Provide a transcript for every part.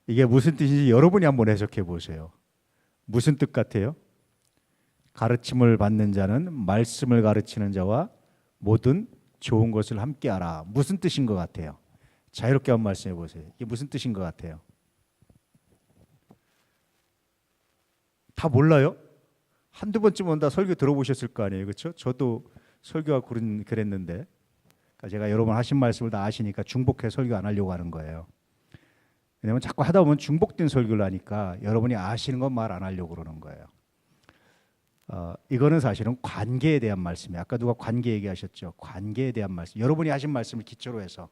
이게 무슨 뜻인지 여러분이 한번 해석해 보세요. 무슨 뜻 같아요? 가르침을 받는 자는 말씀을 가르치는 자와 모든 좋은 것을 함께 하라. 무슨 뜻인 것 같아요? 자유롭게 한번 말씀해 보세요. 이게 무슨 뜻인 것 같아요? 다 몰라요? 한두 번쯤은 다 설교 들어보셨을 거 아니에요. 그렇죠? 저도 설교가 그랬는데 제가 여러 번 하신 말씀을 다 아시니까 중복해 설교 안 하려고 하는 거예요. 왜냐하면 자꾸 하다 보면 중복된 설교를 하니까 여러분이 아시는 건 말 안 하려고 그러는 거예요. 이거는 사실은 관계에 대한 말씀이에요. 아까 누가 관계 얘기하셨죠? 관계에 대한 말씀. 여러분이 하신 말씀을 기초로 해서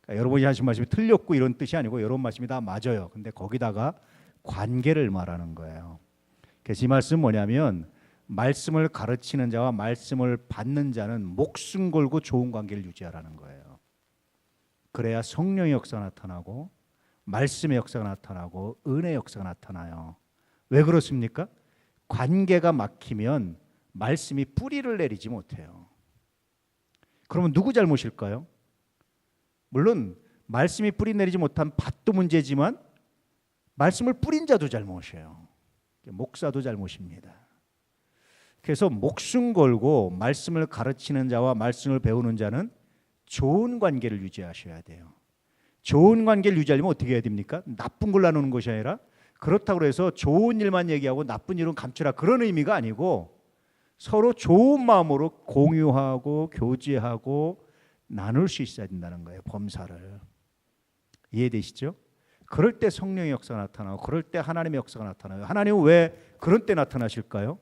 그러니까 여러분이 하신 말씀이 틀렸고 이런 뜻이 아니고 여러분 말씀이 다 맞아요. 근데 거기다가 관계를 말하는 거예요. 그래서 이 말씀은 뭐냐면 말씀을 가르치는 자와 말씀을 받는 자는 목숨 걸고 좋은 관계를 유지하라는 거예요. 그래야 성령의 역사가 나타나고 말씀의 역사가 나타나고 은혜의 역사가 나타나요. 왜 그렇습니까? 관계가 막히면 말씀이 뿌리를 내리지 못해요. 그러면 누구 잘못일까요? 물론 말씀이 뿌리 내리지 못한 밭도 문제지만 말씀을 뿌린 자도 잘못이에요. 목사도 잘못입니다. 그래서 목숨 걸고 말씀을 가르치는 자와 말씀을 배우는 자는 좋은 관계를 유지하셔야 돼요. 좋은 관계를 유지하려면 어떻게 해야 됩니까? 나쁜 걸 나누는 것이 아니라 그렇다고 해서 좋은 일만 얘기하고 나쁜 일은 감추라 그런 의미가 아니고 서로 좋은 마음으로 공유하고 교제하고 나눌 수 있어야 된다는 거예요. 범사를. 이해되시죠? 그럴 때 성령의 역사가 나타나고 그럴 때 하나님의 역사가 나타나요. 하나님은 왜 그런 때 나타나실까요?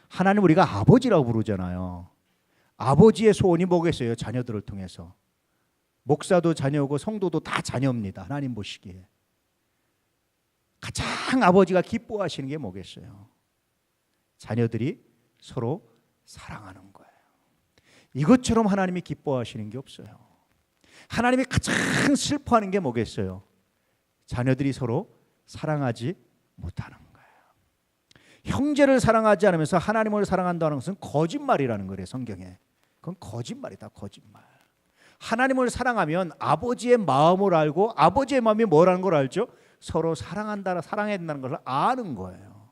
하나님 우리가 아버지라고 부르잖아요. 아버지의 소원이 뭐겠어요? 자녀들을 통해서. 목사도 자녀고 성도도 다 자녀입니다. 하나님 보시기에. 가장 아버지가 기뻐하시는 게 뭐겠어요? 자녀들이 서로 사랑하는 거예요. 이것처럼 하나님이 기뻐하시는 게 없어요. 하나님이 가장 슬퍼하는 게 뭐겠어요? 자녀들이 서로 사랑하지 못하는 거예요. 형제를 사랑하지 않으면서 하나님을 사랑한다는 것은 거짓말이라는 거예요. 성경에. 그건 거짓말이다. 거짓말. 하나님을 사랑하면 아버지의 마음을 알고 아버지의 마음이 뭐라는 걸 알죠? 서로 사랑한다, 사랑해야 된다는 것을 아는 거예요.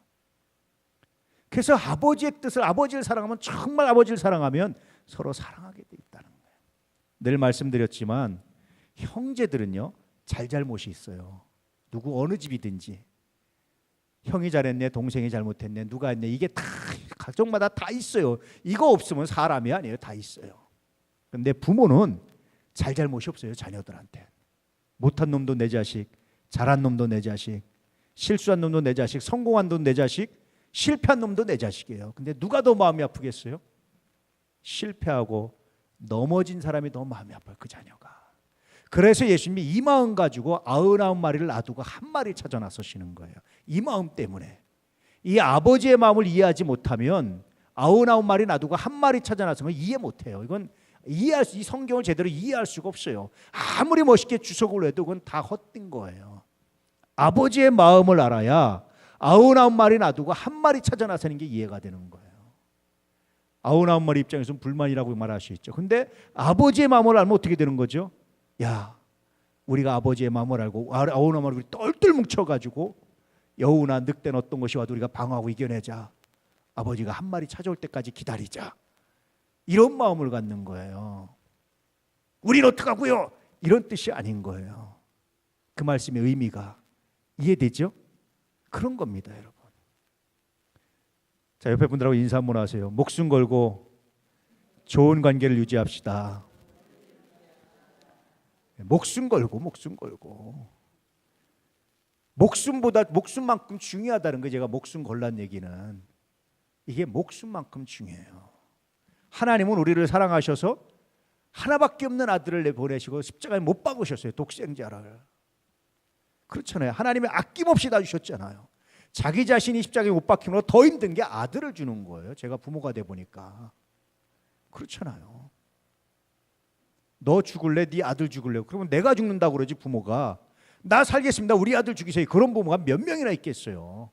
그래서 아버지의 뜻을 아버지를 사랑하면 정말 아버지를 사랑하면 서로 사랑하게 돼 있다는 거예요. 늘 말씀드렸지만 형제들은요 잘잘못이 있어요. 누구 어느 집이든지 형이 잘했네, 동생이 잘못했네, 누가 했네 이게 다 가정마다 다 있어요. 이거 없으면 사람이 아니에요. 다 있어요. 그런데 부모는 잘잘못이 없어요. 자녀들한테. 못한 놈도 내 자식, 잘한 놈도 내 자식, 실수한 놈도 내 자식, 성공한 놈도 내 자식, 실패한 놈도 내 자식이에요. 근데 누가 더 마음이 아프겠어요? 실패하고 넘어진 사람이 더 마음이 아파요. 그 자녀가. 그래서 예수님이 이 마음 가지고 99마리를 놔두고 한 마리 찾아 나서시는 거예요. 이 마음 때문에. 이 아버지의 마음을 이해하지 못하면 99마리 놔두고 한 마리 찾아 나서면 이해 못해요. 이건 이 성경을 제대로 이해할 수가 없어요. 아무리 멋있게 주석을 해도 그건 다 헛된 거예요. 아버지의 마음을 알아야 99마리 놔두고 한 마리 찾아 나서는 게 이해가 되는 거예요. 99마리 입장에서는 불만이라고 말할 수 있죠. 근데 아버지의 마음을 알면 어떻게 되는 거죠? 야, 우리가 아버지의 마음을 알고 99마리 우리 똘똘 뭉쳐가지고 여우나 늑대나 어떤 것이 와도 우리가 방어하고 이겨내자. 아버지가 한 마리 찾아올 때까지 기다리자. 이런 마음을 갖는 거예요. 우린 어떡하고요? 이런 뜻이 아닌 거예요. 그 말씀의 의미가 이해되죠? 그런 겁니다, 여러분. 자, 옆에 분들하고 인사 한번 하세요. 목숨 걸고 좋은 관계를 유지합시다. 목숨 걸고 목숨보다 목숨만큼 중요하다는 거. 제가 목숨 걸란 얘기는 이게 목숨만큼 중요해요. 하나님은 우리를 사랑하셔서 하나밖에 없는 아들을 내보내시고 십자가에 못 박으셨어요. 독생자를. 그렇잖아요. 하나님이 아낌없이 다 주셨잖아요. 자기 자신이 십자가에 못 박힘으로 더 힘든 게 아들을 주는 거예요. 제가 부모가 돼 보니까. 그렇잖아요. 너 죽을래? 네 아들 죽을래? 그러면 내가 죽는다고 그러지 부모가. 나 살겠습니다. 우리 아들 죽이세요. 그런 부모가 몇 명이나 있겠어요.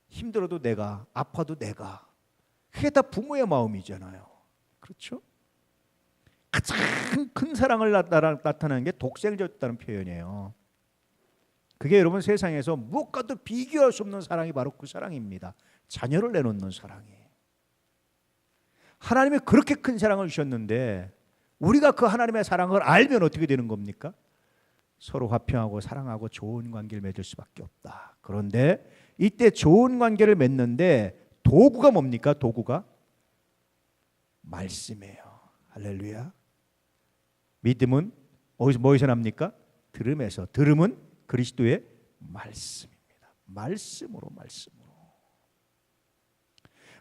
힘들어도 내가, 아파도 내가. 그게 다 부모의 마음이잖아요. 그렇죠? 가장 큰 사랑을 나타내는 게 독생자였다는 표현이에요. 그게 여러분 세상에서 무엇과도 비교할 수 없는 사랑이 바로 그 사랑입니다. 자녀를 내놓는 사랑이. 하나님이 그렇게 큰 사랑을 주셨는데 우리가 그 하나님의 사랑을 알면 어떻게 되는 겁니까? 서로 화평하고 사랑하고 좋은 관계를 맺을 수밖에 없다. 그런데 이때 좋은 관계를 맺는데 도구가 뭡니까? 도구가 말씀이에요. 할렐루야. 믿음은 뭐에서 납니까? 들음에서. 들음은 그리스도의 말씀입니다.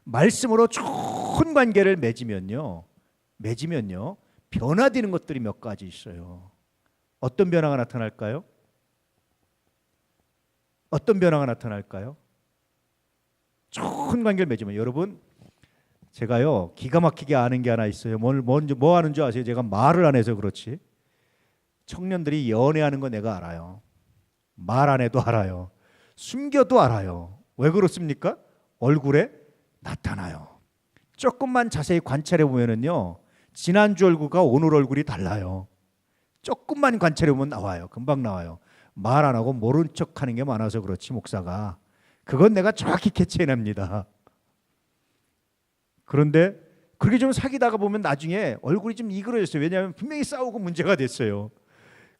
말씀으로 좋은 관계를 맺으면요 변화되는 것들이 몇 가지 있어요. 어떤 변화가 나타날까요? 좋은 관계를 맺으면 여러분 제가요 기가 막히게 아는 게 하나 있어요. 뭐 하는 줄 아세요? 제가 말을 안 해서 그렇지 청년들이 연애하는 거 내가 알아요. 말 안 해도 알아요. 숨겨도 알아요. 왜 그렇습니까? 얼굴에 나타나요. 조금만 자세히 관찰해 보면은요 지난주 얼굴과 오늘 얼굴이 달라요. 조금만 관찰해 보면 나와요. 금방 나와요. 말 안 하고 모른 척하는 게 많아서 그렇지 목사가 그건 내가 정확히 캐치해냅니다. 그런데 그렇게 좀 사귀다가 보면 나중에 얼굴이 좀 이그러졌어요. 왜냐하면 분명히 싸우고 문제가 됐어요.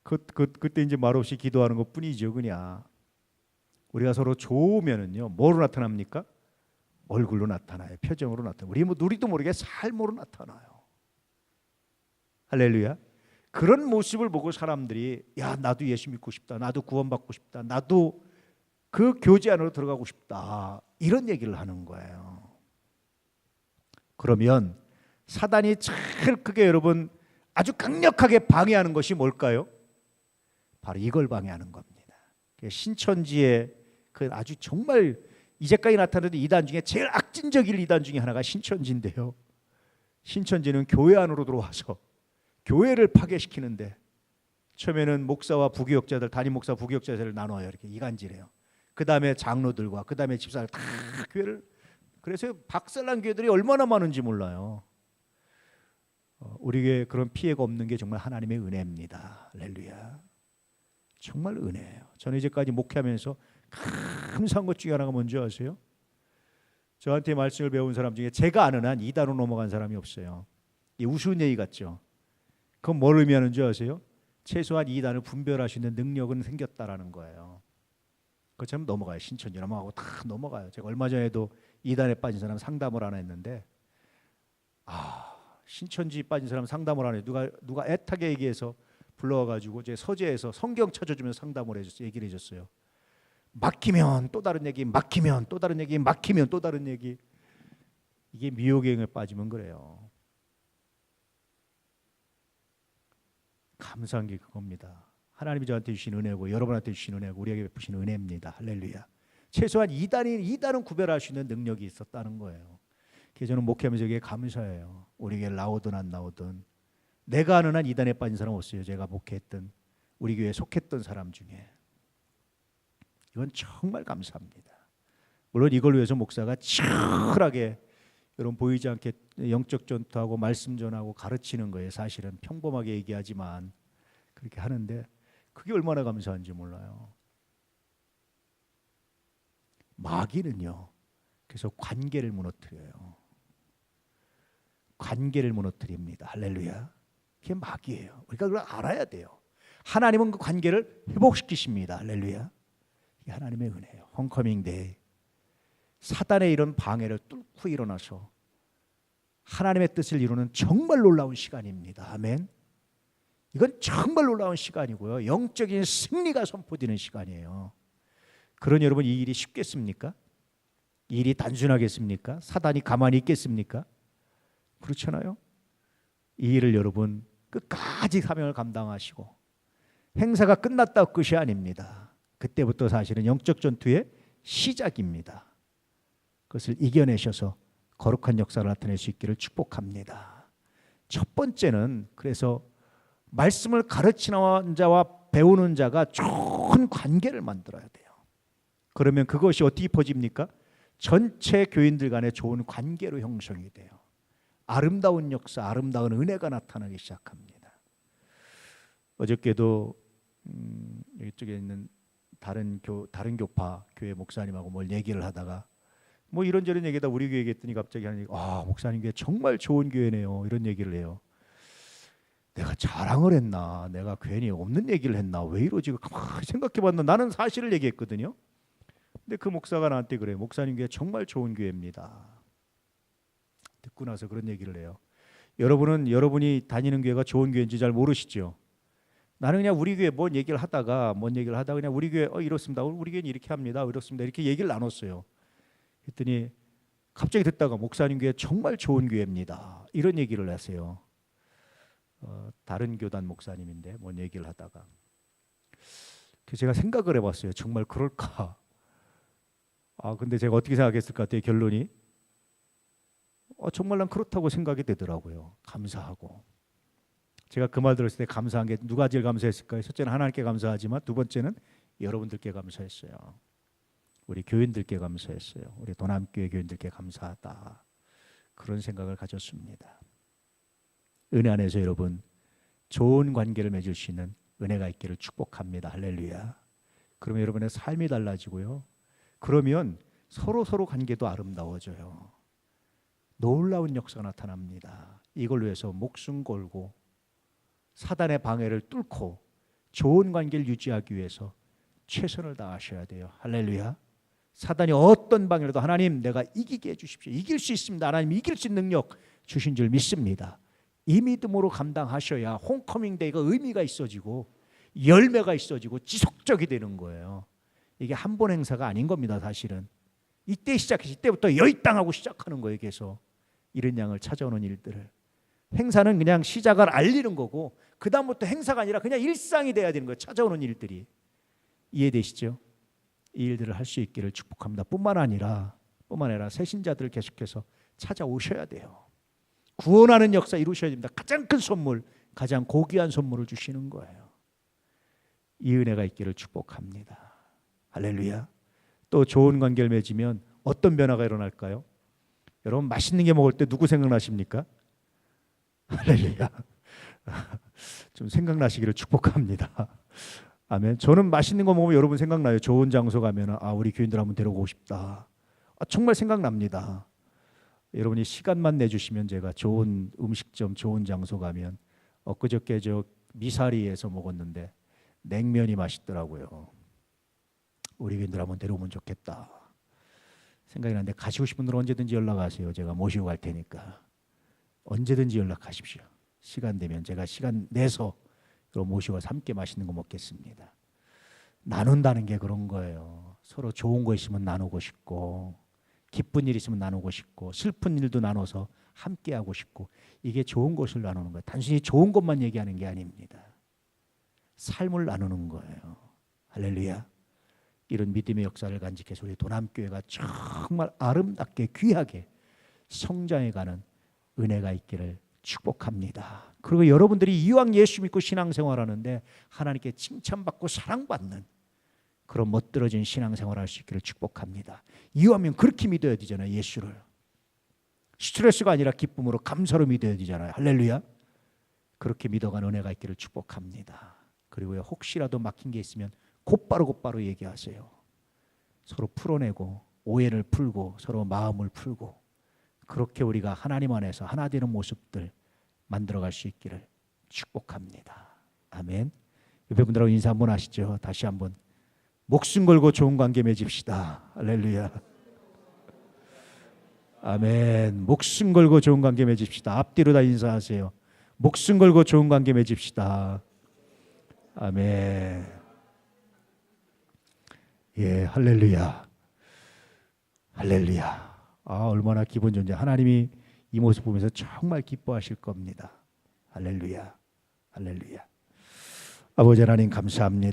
그때 이제 말없이 기도하는 것뿐이죠. 그냥 우리가 서로 좋으면은요 뭐로 나타납니까? 얼굴로 나타나요. 표정으로 나타나요. 우리도 모르게 삶으로 나타나요. 할렐루야. 그런 모습을 보고 사람들이 야 나도 예수 믿고 싶다. 나도 구원받고 싶다. 나도 그 교제 안으로 들어가고 싶다. 이런 얘기를 하는 거예요. 그러면 사단이 제일 크게 여러분 아주 강력하게 방해하는 것이 뭘까요? 바로 이걸 방해하는 겁니다. 신천지의 그 아주 정말 이제까지 나타나는 이단 중에 제일 악진적인 이단 중에 하나가 신천지인데요. 신천지는 교회 안으로 들어와서 교회를 파괴시키는데 처음에는 목사와 부교역자들, 담임 목사 부교역자들을 나눠요. 이렇게 이간질해요. 그 다음에 장로들과 그 다음에 집사들 다 교회를 그래서 박살난 교회들이 얼마나 많은지 몰라요. 우리 교회 그런 피해가 없는 게 정말 하나님의 은혜입니다. 할렐루야. 정말 은혜예요. 저는 이제까지 목회하면서 감사한 것 중에 하나가 뭔지 아세요? 저한테 말씀을 배운 사람 중에 제가 아는 한 이단으로 넘어간 사람이 없어요. 이 우스운 얘기 같죠? 그건 뭘 의미하는 줄 아세요? 최소한 이단을 분별할 수 있는 능력은 생겼다라는 거예요. 그처럼 넘어가요. 신천지 넘어가고 다 넘어가요. 제가 얼마 전에도 이단에 빠진 사람 상담을 하나 했는데 신천지 빠진 사람 상담을 하네. 누가 애타게 얘기해서 불러와가지고 제 서재에서 성경 찾아주면서 상담을 해줬어요. 얘기를 해줬어요. 막히면 또 다른 얘기, 막히면 또 다른 얘기, 막히면 또 다른 얘기. 이게 미혹의 영에 빠지면 그래요. 감사한 게 그겁니다. 하나님이 저한테 주신 은혜고 여러분한테 주신 은혜고 우리에게 베푸신 은혜입니다. 할렐루야. 최소한 이단은 구별할 수 있는 능력이 있었다는 거예요. 그래서 저는 목회하면서 이게 감사해요. 우리에게 나오든 안 나오든 내가 아는 한 이단에 빠진 사람 없어요. 제가 목회했던 우리 교회에 속했던 사람 중에. 이건 정말 감사합니다. 물론 이걸 위해서 목사가 치열하게 여러분 보이지 않게 영적 전투하고 말씀 전하고 가르치는 거예요. 사실은 평범하게 얘기하지만 그렇게 하는데 그게 얼마나 감사한지 몰라요. 마귀는요. 그래서 관계를 무너뜨려요. 관계를 무너뜨립니다. 할렐루야. 그게 마귀예요. 우리가 그걸 알아야 돼요. 하나님은 그 관계를 회복시키십니다. 할렐루야. 이게 하나님의 은혜예요. 홈커밍 데이. 사단의 이런 방해를 뚫고 일어나서 하나님의 뜻을 이루는 정말 놀라운 시간입니다. 아멘. 이건 정말 놀라운 시간이고요. 영적인 승리가 선포되는 시간이에요. 그러니 여러분 이 일이 쉽겠습니까? 이 일이 단순하겠습니까? 사단이 가만히 있겠습니까? 그렇잖아요. 이 일을 여러분 끝까지 사명을 감당하시고 행사가 끝났다 끝이 아닙니다. 그때부터 사실은 영적 전투의 시작입니다. 그것을 이겨내셔서 거룩한 역사를 나타낼 수 있기를 축복합니다. 첫 번째는 그래서 말씀을 가르치는 자와 배우는 자가 좋은 관계를 만들어야 돼요. 그러면 그것이 어떻게 퍼집니까? 전체 교인들 간에 좋은 관계로 형성이 돼요. 아름다운 역사, 아름다운 은혜가 나타나기 시작합니다. 어저께도 이쪽에 있는 다른 교파 교회 목사님하고 뭘 얘기를 하다가 뭐 이런저런 얘기다 우리 교회 얘기했더니 갑자기 하는 얘기, 목사님 교회 정말 좋은 교회네요. 이런 얘기를 해요. 내가 자랑을 했나? 내가 괜히 없는 얘기를 했나? 왜 이러지? 가만히 생각해봤나? 나는 사실을 얘기했거든요. 근데 그 목사가 나한테 그래요. 목사님 교회 정말 좋은 교회입니다. 듣고 나서 그런 얘기를 해요. 여러분은 여러분이 다니는 교회가 좋은 교회인지 잘 모르시죠? 나는 그냥 우리 교회 뭔 얘기를 하다가 그냥 우리 교회 이렇습니다. 우리 교회는 이렇게 합니다. 이렇습니다. 이렇게 얘기를 나눴어요. 그랬더니 갑자기 듣다가 목사님 교회 정말 좋은 교회입니다. 이런 얘기를 하세요. 다른 교단 목사님인데 뭔 얘기를 하다가 그래서 제가 생각을 해봤어요. 정말 그럴까? 근데 제가 어떻게 생각했을 것 같아요? 결론이 정말 난 그렇다고 생각이 되더라고요. 감사하고 제가 그 말 들었을 때 감사한 게 누가 제일 감사했을까요? 첫째는 하나님께 감사하지만 두 번째는 여러분들께 감사했어요. 우리 교인들께 감사했어요. 우리 도남교회 교인들께 감사하다. 그런 생각을 가졌습니다. 은혜 안에서 여러분 좋은 관계를 맺을 수 있는 은혜가 있기를 축복합니다. 할렐루야. 그러면 여러분의 삶이 달라지고요. 그러면 서로 관계도 아름다워져요. 놀라운 역사가 나타납니다. 이걸 위해서 목숨 걸고 사단의 방해를 뚫고 좋은 관계를 유지하기 위해서 최선을 다하셔야 돼요. 할렐루야. 사단이 어떤 방해라도 하나님 내가 이기게 해주십시오. 이길 수 있습니다. 하나님 이길 수 있는 능력 주신 줄 믿습니다. 이 믿음으로 감당하셔야 홈커밍 데이가 의미가 있어지고 열매가 있어지고 지속적이 되는 거예요. 이게 한 번 행사가 아닌 겁니다. 사실은 이때 시작해서 이때부터 여의땅하고 시작하는 거예요. 계속 이런 양을 찾아오는 일들을 행사는 그냥 시작을 알리는 거고 그 다음부터 행사가 아니라 그냥 일상이 돼야 되는 거예요. 찾아오는 일들이. 이해되시죠? 이 일들을 할 수 있기를 축복합니다. 뿐만 아니라 새신자들을 계속해서 찾아오셔야 돼요. 구원하는 역사 이루셔야 됩니다. 가장 큰 선물, 가장 고귀한 선물을 주시는 거예요. 이 은혜가 있기를 축복합니다. 할렐루야. 또 좋은 관계를 맺으면 어떤 변화가 일어날까요? 여러분 맛있는 게 먹을 때 누구 생각나십니까? 할렐루야. 좀 생각나시기를 축복합니다. 아멘. 저는 맛있는 거 먹으면 여러분 생각나요. 좋은 장소 가면 우리 교인들 한번 데려오고 싶다. 정말 생각납니다. 여러분이 시간만 내주시면 제가 좋은 음식점, 좋은 장소 가면 엊그저께 저 미사리에서 먹었는데 냉면이 맛있더라고요. 우리 교인들 한번 데려오면 좋겠다 생각이 나는데 가시고 싶은 분들은 언제든지 연락하세요. 제가 모시고 갈 테니까 언제든지 연락하십시오. 시간 되면 제가 시간 내서 모시고 와서 함께 맛있는 거 먹겠습니다. 나눈다는 게 그런 거예요. 서로 좋은 거 있으면 나누고 싶고 기쁜 일 있으면 나누고 싶고 슬픈 일도 나눠서 함께 하고 싶고 이게 좋은 것을 나누는 거예요. 단순히 좋은 것만 얘기하는 게 아닙니다. 삶을 나누는 거예요. 할렐루야. 이런 믿음의 역사를 간직해서 우리 도남교회가 정말 아름답게 귀하게 성장해가는 은혜가 있기를 축복합니다. 그리고 여러분들이 이왕 예수 믿고 신앙생활하는데 하나님께 칭찬받고 사랑받는 그런 멋들어진 신앙생활을 할 수 있기를 축복합니다. 이왕이면 그렇게 믿어야 되잖아요. 예수를 스트레스가 아니라 기쁨으로 감사로 믿어야 되잖아요. 할렐루야. 그렇게 믿어가는 은혜가 있기를 축복합니다. 그리고 혹시라도 막힌 게 있으면 곧바로 얘기하세요. 서로 풀어내고 오해를 풀고 서로 마음을 풀고 그렇게 우리가 하나님 안에서 하나 되는 모습들 만들어갈 수 있기를 축복합니다. 아멘. 옆에 분들하고 인사 한번 하시죠. 다시 한번 목숨 걸고 좋은 관계 맺읍시다. 할렐루야. 아멘. 목숨 걸고 좋은 관계 맺읍시다. 앞뒤로 다 인사하세요. 목숨 걸고 좋은 관계 맺읍시다. 아멘. 예, 할렐루야. 할렐루야. 얼마나 기분 좋은지 하나님이 이 모습 보면서 정말 기뻐하실 겁니다. 할렐루야. 할렐루야. 아버지 하나님 감사합니다.